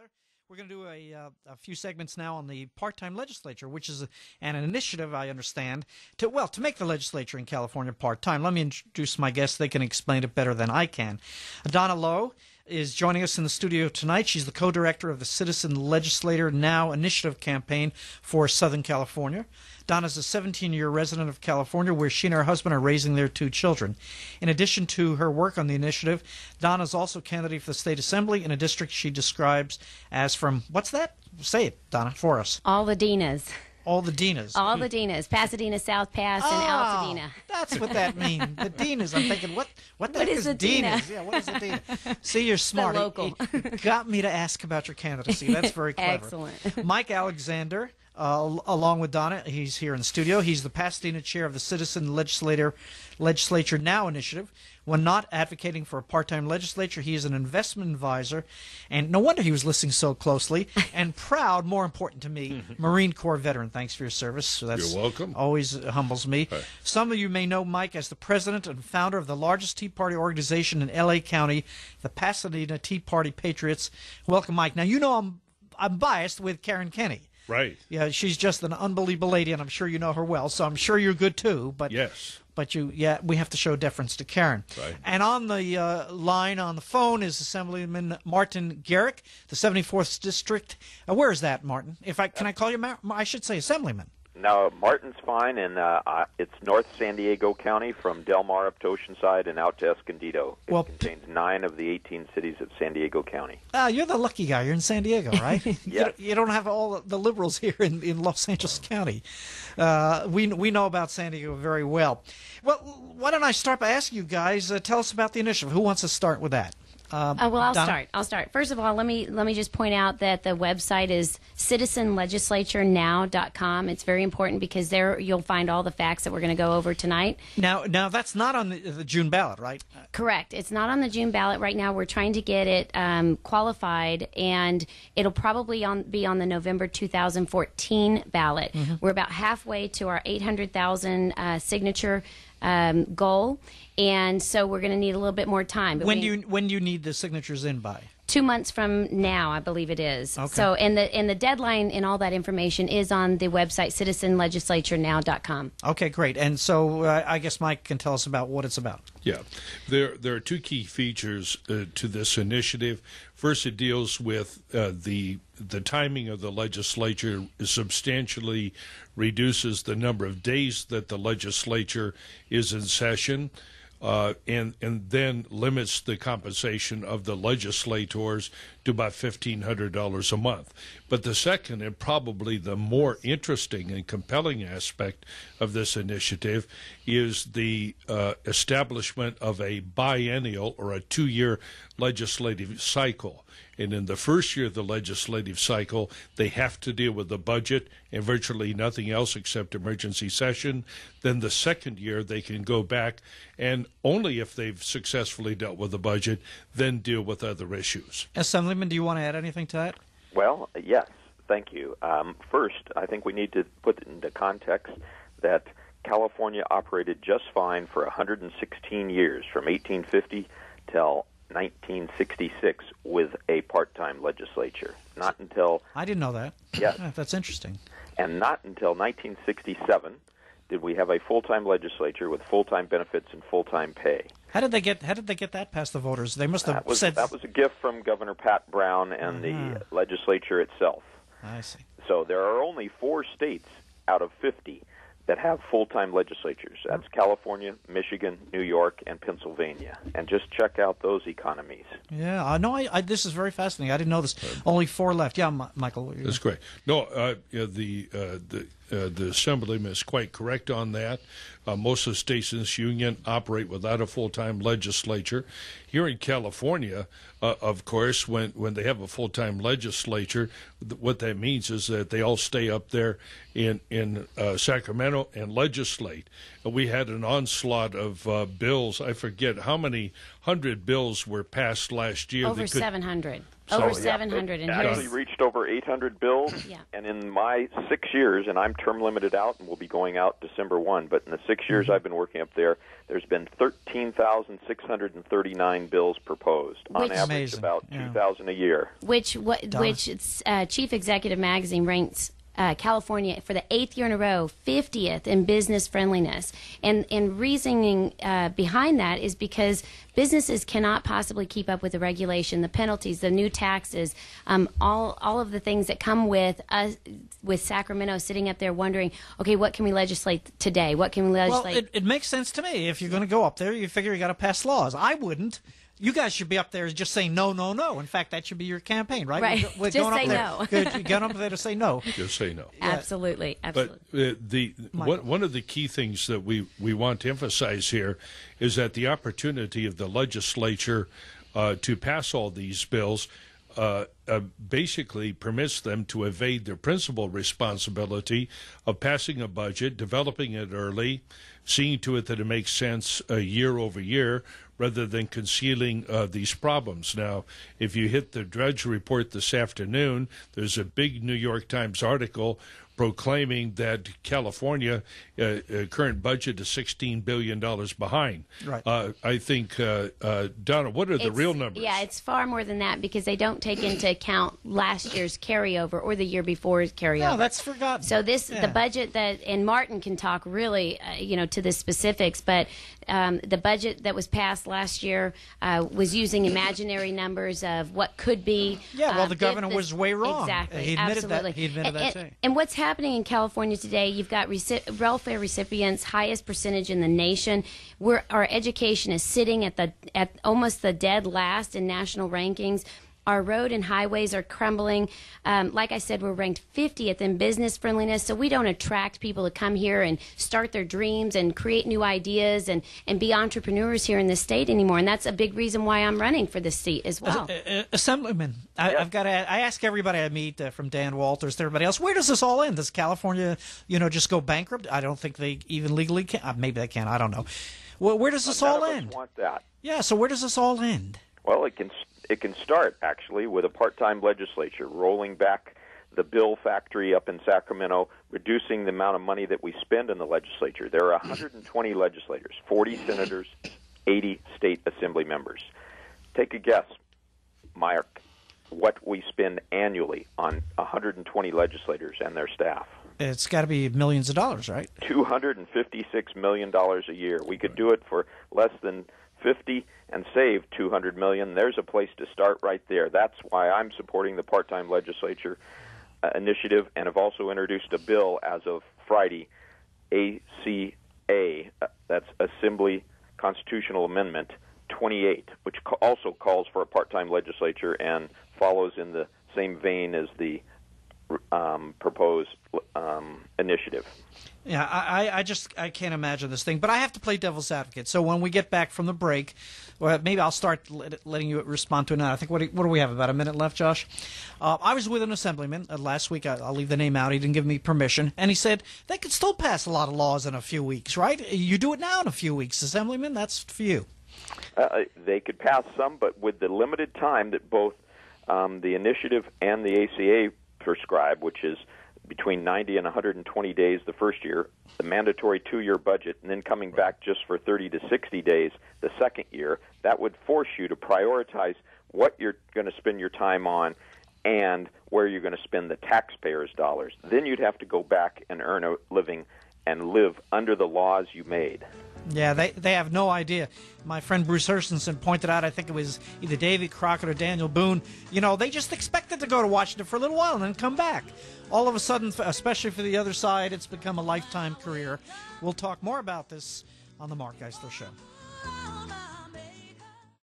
together. We're going to do a few segments now on the part-time legislature, which is an initiative, I understand, to make the legislature in California part-time. Let me introduce my guests. They can explain it better than I can. Donna Lowe is joining us in the studio tonight. She's the co-director of the Citizen Legislator Now initiative campaign for Southern California. Donna's a 17-year resident of California, where she and her husband are raising their 2 children. In addition to her work on the initiative, Donna's also candidate for the state assembly in a district she describes as from, what's that? Say it, Donna, for us. All the Dinas. All the Dinas. All the Dinas. Pasadena, South Pass, and Altadena. That's what that means. The Dinas. I'm thinking, what the heck is a Dina? Dinas? Yeah, what is a Dina? See, you're smart. The local. It got me to ask about your candidacy. That's very clever. Excellent. Mike Alexander, along with Donna, he's here in the studio. He's the Pasadena chair of the Citizen Legislature Now initiative. When not advocating for a part-time legislature, he is an investment advisor, and no wonder he was listening so closely, and proud, more important to me, Marine Corps veteran. Thanks for your service. So that's You're welcome. Always humbles me. Hi. Some of you may know Mike as the president and founder of the largest Tea Party organization in L.A. County, the Pasadena Tea Party Patriots. Welcome, Mike. Now, you know I'm biased with Karen Kenney. Right. Yeah, she's just an unbelievable lady, and I'm sure you know her well, so I'm sure you're good too. But Yes. But we have to show deference to Karen. Right. And on the line on the phone is Assemblyman Martin Garrick, the 74th District. Where is that, Martin? Can I call you? I should say Assemblyman. No, Martin's fine, and it's North San Diego County from Del Mar up to Oceanside and out to Escondido. It contains 9 of the 18 cities of San Diego County. You're the lucky guy. You're in San Diego, right? Yes. You don't have all the liberals here in Los Angeles County. We know about San Diego very well. Well, why don't I start by asking you guys, tell us about the initiative. Who wants to start with that? I'll start. First of all, let me just point out that the website is citizenlegislaturenow.com. It's very important because there you'll find all the facts that we're going to go over tonight. Now that's not on the June ballot, right? Correct. It's not on the June ballot right now. We're trying to get it qualified, and it'll probably be on the November 2014 ballot. Mm-hmm. We're about halfway to our 800,000 signature goal, and so we're going to need a little bit more time. But when do you need the signatures in by? 2 months from now, I believe it is. Okay. So, and the deadline and all that information is on the website citizenlegislaturenow.com. Okay, great. And so I guess Mike can tell us about what it's about. Yeah, there are 2 key features to this initiative. First, it deals with the timing of the legislature substantially reduces the number of days that the legislature is in session. And then limits the compensation of the legislators to about $1,500 a month. But the second and probably the more interesting and compelling aspect of this initiative is the establishment of a biennial or a 2-year legislative cycle. And in the first year of the legislative cycle, they have to deal with the budget and virtually nothing else except emergency session. Then the second year, they can go back and only if they've successfully dealt with the budget, then deal with other issues. Assemblyman, do you want to add anything to that? Well, yes, thank you. First, I think we need to put it into context that California operated just fine for 116 years, from 1850 till 1966, with a part-time legislature. Not until... I didn't know that. Yes. That's interesting. And not until 1967 did we have a full-time legislature with full-time benefits and full-time pay. How did they get that past the voters? They must have said that was a gift from Governor Pat Brown and the legislature itself. I see. So there are only 4 states out of 50 that have full-time legislatures. That's California, Michigan, New York, and Pennsylvania. And just check out those economies. Yeah, I know. This is very fascinating. I didn't know this. Only 4 left. Yeah, Michael. That's great. No, the Assemblyman is quite correct on that. Most of the states in this union operate without a full-time legislature. Here in California, of course, when they have a full-time legislature, what that means is that they all stay up there in Sacramento and legislate. We had an onslaught of bills. I forget how many 100 bills were passed last year. Over 700. Over Oh, yeah. 700. It And actually here's, reached over 800 bills. Yeah. And in my 6 years, and I'm term limited out and will be going out December 1, but in the 6 years I've been working up there, there's been 13,639 bills proposed. On Which- average, Amazing. about Yeah. 2,000 a year. which Donna? Chief Executive Magazine ranks California for the 8th year in a row 50th in business friendliness. And reasoning behind that is because businesses cannot possibly keep up with the regulation, the penalties, the new taxes, all of the things that come with us, with Sacramento sitting up there wondering, okay, what can we legislate today? What can we Well, legislate? it makes sense to me. If you're going to go up there, you figure you got to pass laws. I wouldn't. You guys should be up there just saying no, no, no. In fact, that should be your campaign, right? Right. We're Just going up say there. no. Good. You get up there to say no. Just say no. Absolutely. Absolutely. But one of the key things that we want to emphasize here is that the opportunity of the legislature to pass all these bills basically permits them to evade their principal responsibility of passing a budget, developing it early, seeing to it that it makes sense year over year, rather than concealing these problems. Now, if you hit the Drudge Report this afternoon, there's a big New York Times article proclaiming that California current budget is $16 billion behind. Right. I think, Donna, what are the real numbers? Yeah, it's far more than that because they don't take into account last year's carryover or the year before's carryover. No, that's forgotten. So the Yeah. budget that, and Martin can talk really, to the specifics, but the budget that was passed last year was using imaginary numbers of what could be. Yeah, well, the if governor this- was way wrong. Exactly, He admitted that. absolutely. He admitted that too. And what's happening in California today? You've got welfare recipients, highest percentage in the nation. Our education is sitting at almost the dead last in national rankings. Our road and highways are crumbling. Like I said, we're ranked 50th in business friendliness, so we don't attract people to come here and start their dreams and create new ideas and be entrepreneurs here in the state anymore. And that's a big reason why I'm running for this seat as well. Assemblyman, I've got to. I ask everybody I meet, from Dan Walters to everybody else, where does this all end? Does California, just go bankrupt? I don't think they even legally can. Maybe they can. I don't know. Well, where does this all None of us end? want that. Yeah. So where does this all end? Well, it can start, actually, with a part-time legislature rolling back the bill factory up in Sacramento, reducing the amount of money that we spend in the legislature. There are 120 legislators, 40 senators, 80 state assembly members. Take a guess, Mark, what we spend annually on 120 legislators and their staff. It's got to be millions of dollars, right? $256 million a year. We could do it for less than 50 and save $200 million. There's a place to start right there. That's why I'm supporting the part-time legislature initiative, and have also introduced a bill as of Friday, ACA, that's Assembly Constitutional Amendment 28, which also calls for a part-time legislature and follows in the same vein as the proposed initiative. Yeah, I can't imagine this thing, but I have to play devil's advocate. So when we get back from the break, well, maybe I'll start letting you respond to it now. I think, what do we have, about a minute left, Josh? I was with an assemblyman last week. I'll leave the name out. He didn't give me permission, and he said they could still pass a lot of laws in a few weeks, right? You do it now in a few weeks, assemblyman. That's for you. They could pass some, but with the limited time that both the initiative and the ACA prescribe, which is between 90 and 120 days the first year, the mandatory 2-year budget, and then coming back just for 30 to 60 days the second year, that would force you to prioritize what you're going to spend your time on and where you're going to spend the taxpayers' dollars. Then you'd have to go back and earn a living and live under the laws you made. Yeah, they have no idea. My friend Bruce Hurstonson pointed out, I think it was either David Crockett or Daniel Boone, they just expected to go to Washington for a little while and then come back. All of a sudden, especially for the other side, it's become a lifetime career. We'll talk more about this on the Mark Geisler Show.